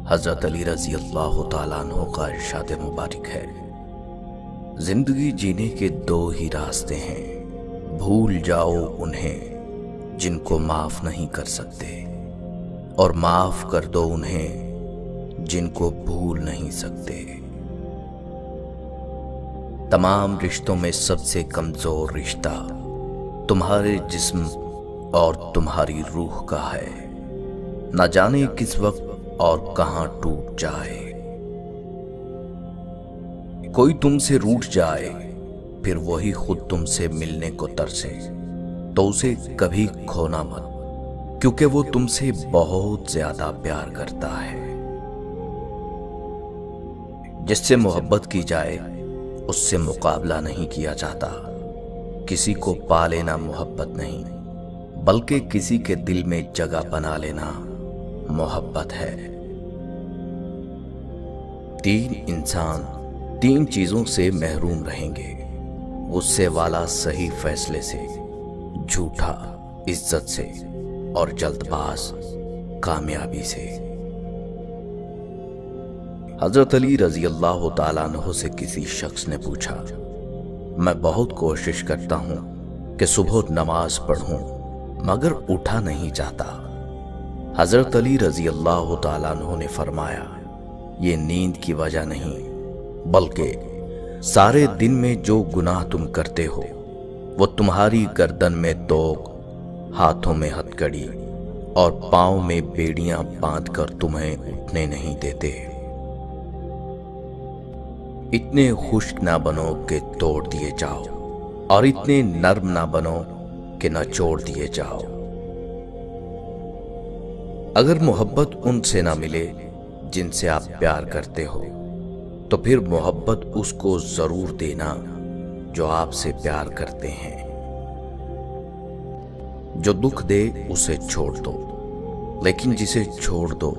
حضرت علی رضی اللہ تعالیٰ عنہ کا ارشاد مبارک ہے، زندگی جینے کے دو ہی راستے ہیں، بھول جاؤ انہیں جن کو معاف نہیں کر سکتے، اور معاف کر دو انہیں جن کو بھول نہیں سکتے۔ تمام رشتوں میں سب سے کمزور رشتہ تمہارے جسم اور تمہاری روح کا ہے، نہ جانے کس وقت اور کہاں ٹوٹ جائے۔ کوئی تم سے روٹھ جائے پھر وہی خود تم سے ملنے کو ترسے تو اسے کبھی کھونا مت، کیونکہ وہ تم سے بہت زیادہ پیار کرتا ہے۔ جس سے محبت کی جائے اس سے مقابلہ نہیں کیا جاتا۔ کسی کو پا لینا محبت نہیں، بلکہ کسی کے دل میں جگہ بنا لینا محبت ہے۔ تین انسان تین چیزوں سے محروم رہیں گے: غصے والا صحیح فیصلے سے، جھوٹا عزت سے، اور جلد باز کامیابی سے۔ حضرت علی رضی اللہ تعالیٰ عنہ سے کسی شخص نے پوچھا، میں بہت کوشش کرتا ہوں کہ صبح نماز پڑھوں مگر اٹھا نہیں جاتا۔ حضرت علی رضی اللہ تعالیٰ عنہ نے فرمایا، یہ نیند کی وجہ نہیں، بلکہ سارے دن میں جو گناہ تم کرتے ہو وہ تمہاری گردن میں توق، ہاتھوں میں ہتھکڑی اور پاؤں میں بیڑیاں باندھ کر تمہیں اٹھنے نہیں دیتے۔ اتنے خشک نہ بنو کہ توڑ دیے جاؤ، اور اتنے نرم نہ بنو کہ نچوڑ دیے جاؤ۔ اگر محبت ان سے نہ ملے جن سے آپ پیار کرتے ہو تو پھر محبت اس کو ضرور دینا جو آپ سے پیار کرتے ہیں۔ جو دکھ دے اسے چھوڑ دو، لیکن جسے چھوڑ دو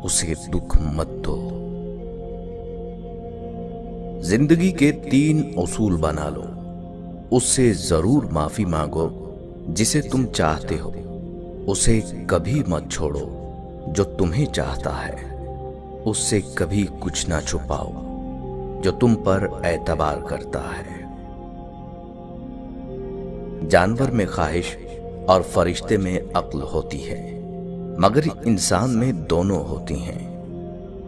اسے دکھ مت دو۔ زندگی کے تین اصول بنا لو: اس سے ضرور معافی مانگو جسے تم چاہتے ہو، اسے کبھی مت چھوڑو جو تمہیں چاہتا ہے، اس سے کبھی کچھ نہ چھپاؤ جو تم پر اعتبار کرتا ہے۔ جانور میں خواہش اور فرشتے میں عقل ہوتی ہے، مگر انسان میں دونوں ہوتی ہیں۔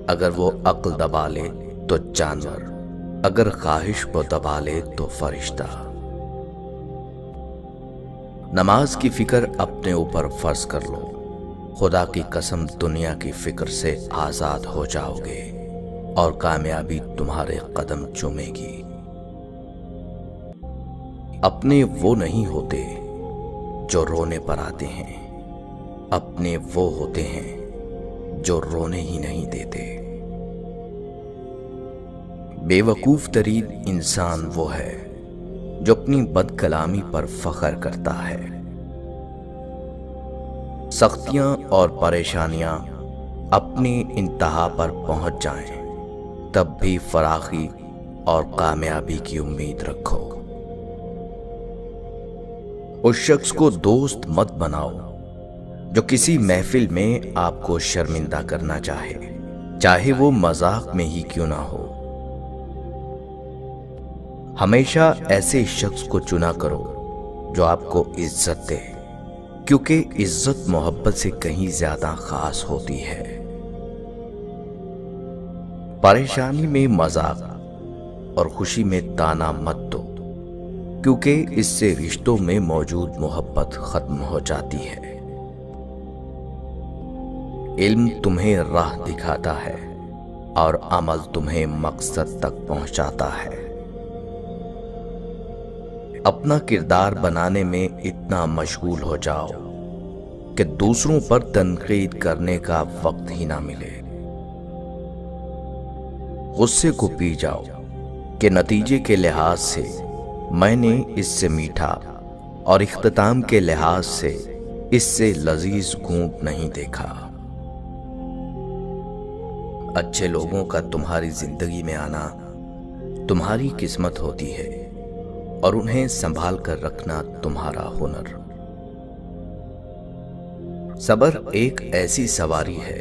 اگر وہ عقل دبا لے تو جانور، اگر خواہش کو دبا لے تو فرشتہ۔ نماز کی فکر اپنے اوپر فرض کر لو، خدا کی قسم دنیا کی فکر سے آزاد ہو جاؤ گے اور کامیابی تمہارے قدم چومے گی۔ اپنے وہ نہیں ہوتے جو رونے پر آتے ہیں، اپنے وہ ہوتے ہیں جو رونے ہی نہیں دیتے۔ بے وقوف ترین انسان وہ ہے جو اپنی بد کلامی پر فخر کرتا ہے۔ سختیاں اور پریشانیاں اپنی انتہا پر پہنچ جائیں تب بھی فراخی اور کامیابی کی امید رکھو۔ اس شخص کو دوست مت بناؤ جو کسی محفل میں آپ کو شرمندہ کرنا چاہے وہ مذاق میں ہی کیوں نہ ہو۔ ہمیشہ ایسے شخص کو چنا کرو جو آپ کو عزت دے، کیونکہ عزت محبت سے کہیں زیادہ خاص ہوتی ہے۔ پریشانی میں مذاق اور خوشی میں تانا مت دو، کیونکہ اس سے رشتوں میں موجود محبت ختم ہو جاتی ہے۔ علم تمہیں راہ دکھاتا ہے اور عمل تمہیں مقصد تک پہنچاتا ہے۔ اپنا کردار بنانے میں اتنا مشغول ہو جاؤ کہ دوسروں پر تنقید کرنے کا وقت ہی نہ ملے۔ غصے کو پی جاؤ کہ نتیجے کے لحاظ سے میں نے اس سے میٹھا اور اختتام کے لحاظ سے اس سے لذیذ گھونٹ نہیں دیکھا۔ اچھے لوگوں کا تمہاری زندگی میں آنا تمہاری قسمت ہوتی ہے، اور انہیں سنبھال کر رکھنا تمہارا ہنر۔ صبر ایک ایسی سواری ہے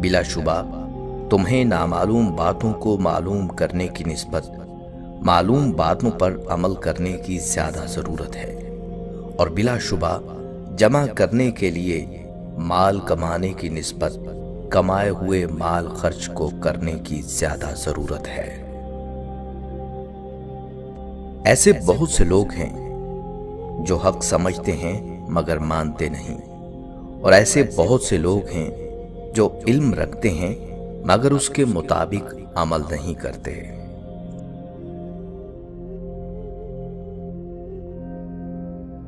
بلا شبہ تمہیں نامعلوم باتوں کو معلوم کرنے کی نسبت معلوم باتوں پر عمل کرنے کی زیادہ ضرورت ہے، اور بلا شبہ جمع کرنے کے لیے مال کمانے کی نسبت کمائے ہوئے مال خرچ کو کرنے کی زیادہ ضرورت ہے۔ ایسے بہت سے لوگ ہیں جو حق سمجھتے ہیں مگر مانتے نہیں، اور ایسے بہت سے لوگ ہیں جو علم رکھتے ہیں مگر اس کے مطابق عمل نہیں کرتے۔